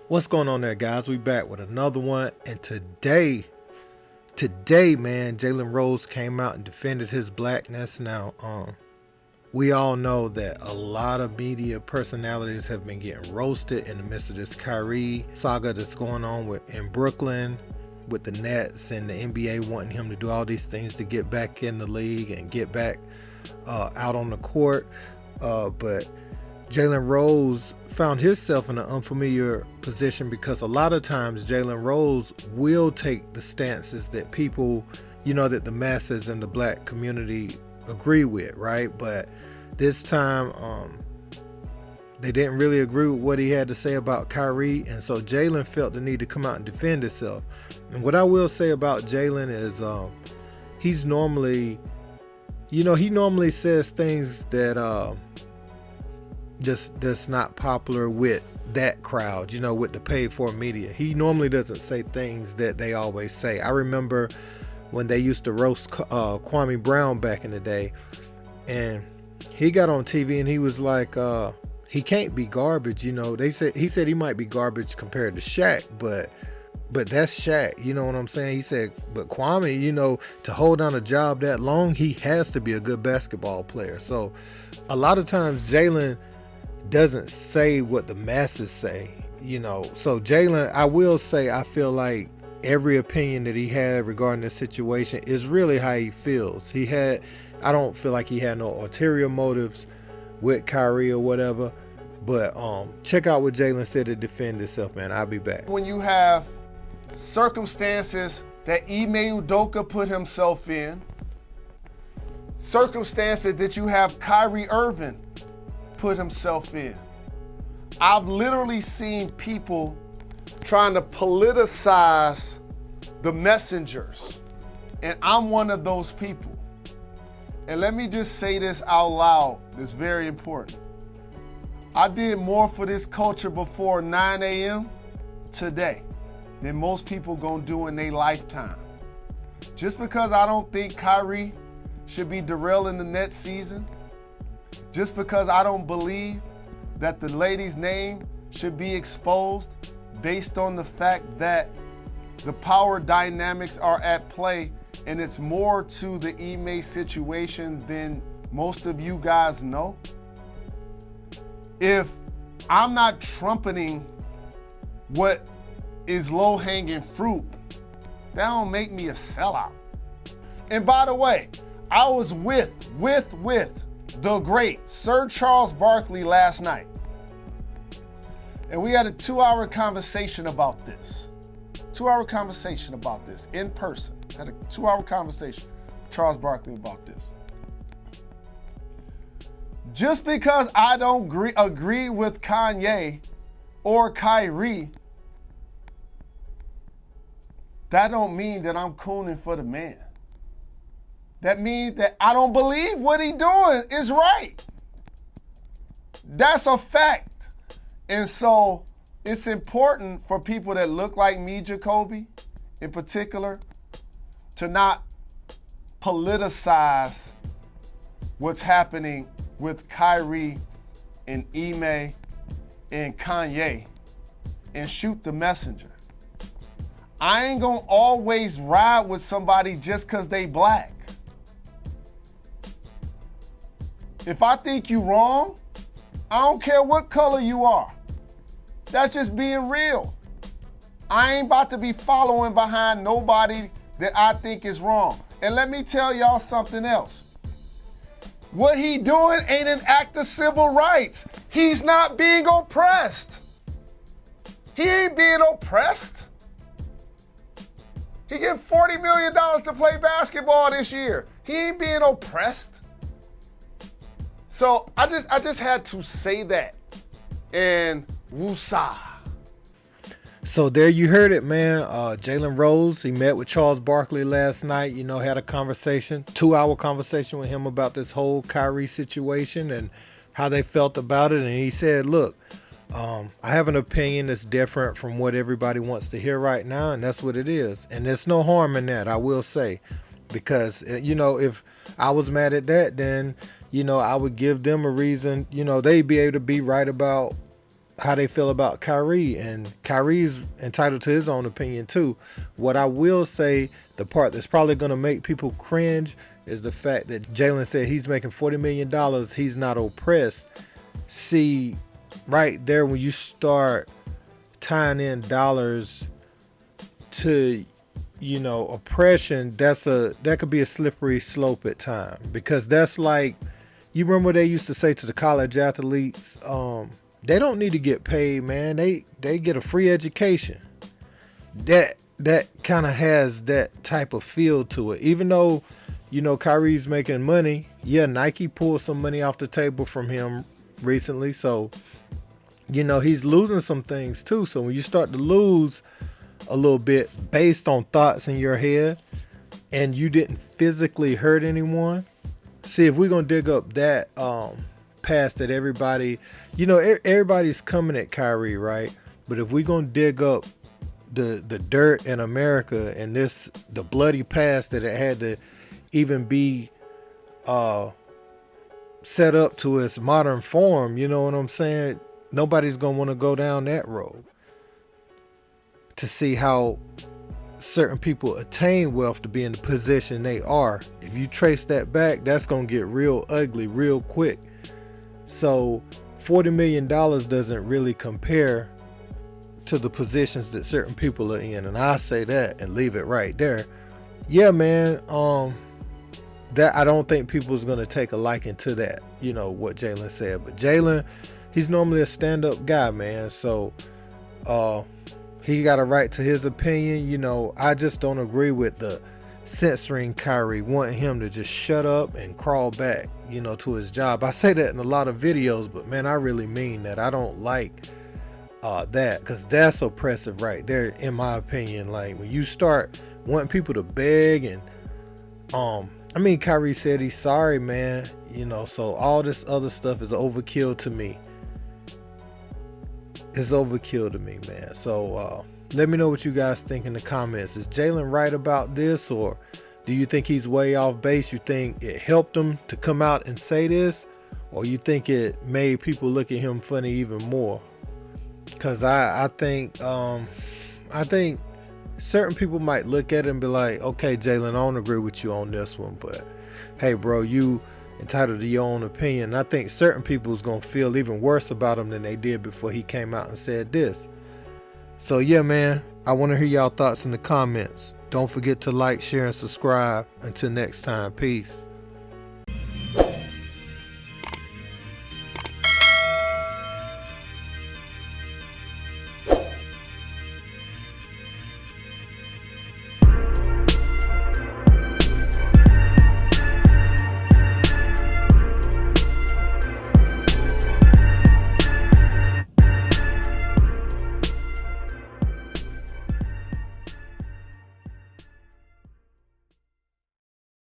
What's going on there, guys? We back with another one, and today, man, Jalen Rose came out and defended his blackness. Now, we all know that a lot of media personalities have been getting roasted in the midst of this Kyrie saga that's going on in Brooklyn with the Nets and the NBA wanting him to do all these things to get back in the league and get back out on the court. But Jalen Rose found himself in an unfamiliar position because a lot of times Jalen Rose will take the stances that people, that the masses in the black community agree with, right? But this time, they didn't really agree with what he had to say about Kyrie, and so Jalen felt the need to come out and defend himself. And what I will say about Jalen is he's normally, he normally says things that that's not popular with that crowd, with the paid for media. He normally doesn't say things that they always say. I remember when they used to roast Kwame Brown back in the day, and he got on TV and he was like, he can't be garbage. He said he might be garbage compared to Shaq, but that's Shaq. You know what I'm saying? He said, but Kwame, to hold on a job that long, he has to be a good basketball player. So a lot of times Jalen doesn't say what the masses say, So Jalen, I will say, I feel like every opinion that he had regarding this situation is really how he feels. I don't feel like he had no ulterior motives with Kyrie or whatever. But check out what Jalen said to defend himself, man. I'll be back. When you have circumstances that Ime Udoka put himself in, circumstances that you have Kyrie Irving put himself in. I've literally seen people trying to politicize the messengers, and I'm one of those people. And let me just say this out loud, it's very important. I did more for this culture before 9 a.m. today than most people gonna do in their lifetime. Just because I don't think Kyrie should be derailing the next season, just because I don't believe that the lady's name should be exposed based on the fact that the power dynamics are at play and it's more to the Ime situation than most of you guys know. If I'm not trumpeting what is low-hanging fruit, that don't make me a sellout. And by the way, I was with the great Sir Charles Barkley last night. And we had a 2-hour conversation about this. 2-hour conversation about this in person. Had a 2-hour conversation with Charles Barkley about this. Just because I don't agree with Kanye or Kyrie, that don't mean that I'm cooning for the man. That means that I don't believe what he doing is right. That's a fact. And so it's important for people that look like me, Jacoby, in particular, to not politicize what's happening with Kyrie and Ime and Kanye and shoot the messenger. I ain't gonna always ride with somebody just because they black. If I think you wrong, I don't care what color you are. That's just being real. I ain't about to be following behind nobody that I think is wrong. And let me tell y'all something else. What he doing ain't an act of civil rights. He's not being oppressed. He ain't being oppressed. He getting $40 million to play basketball this year. He ain't being oppressed. So I just had to say that. And woosah. So there you heard it, man. Jalen Rose, he met with Charles Barkley last night, had a conversation, 2-hour conversation with him about this whole Kyrie situation and how they felt about it. And he said, look, I have an opinion that's different from what everybody wants to hear right now, and that's what it is. And there's no harm in that, I will say, because, if I was mad at that, then, I would give them a reason, they'd be able to be right about how they feel about Kyrie, and Kyrie's entitled to his own opinion too. What I will say, the part that's probably going to make people cringe is the fact that Jalen said he's making $40 million, he's not oppressed. See, right there, when you start tying in dollars to, you know, oppression, that could be a slippery slope at times, because that's like, you remember they used to say to the college athletes, they don't need to get paid, man. They get a free education. That kind of has that type of feel to it. Even though, you know, Kyrie's making money, yeah, Nike pulled some money off the table from him recently, so, you know, he's losing some things too. So when you start to lose a little bit based on thoughts in your head and you didn't physically hurt anyone, see, if we're gonna dig up that past that everybody, you know, everybody's coming at Kyrie, right? But if we're gonna dig up the dirt in America and the bloody past that it had to even be set up to its modern form, you know what I'm saying? Nobody's gonna want to go down that road to see how certain people attain wealth to be in the position they are. If you trace that back, that's gonna get real ugly real quick. So $40 million doesn't really compare to the positions that certain people are in, and I say that and leave it right there. Yeah, man, that I don't think people's gonna take a liking to that, you know, what Jalen said. But Jalen, he's normally a stand-up guy, man, so he got a right to his opinion. You know, I just don't agree with the censoring Kyrie, wanting him to just shut up and crawl back, you know, to his job. I say that in a lot of videos, but man, I really mean that. I don't like that, because that's oppressive right there, in my opinion. Like, when you start wanting people to beg, and I mean, Kyrie said he's sorry, man, you know, so all this other stuff is overkill to me. It's overkill to me, man. So let me know what you guys think in the comments. Is Jalen right about this, or do you think he's way off base? You think it helped him to come out and say this, or you think it made people look at him funny even more? Because I think certain people might look at it and be like, okay, Jalen, I don't agree with you on this one, but hey, bro, you entitled to your own opinion. And I think certain people's gonna feel even worse about him than they did before he came out and said this. So yeah, man, I want to hear y'all thoughts in the comments. Don't forget to like, share, and subscribe. Until next time, peace.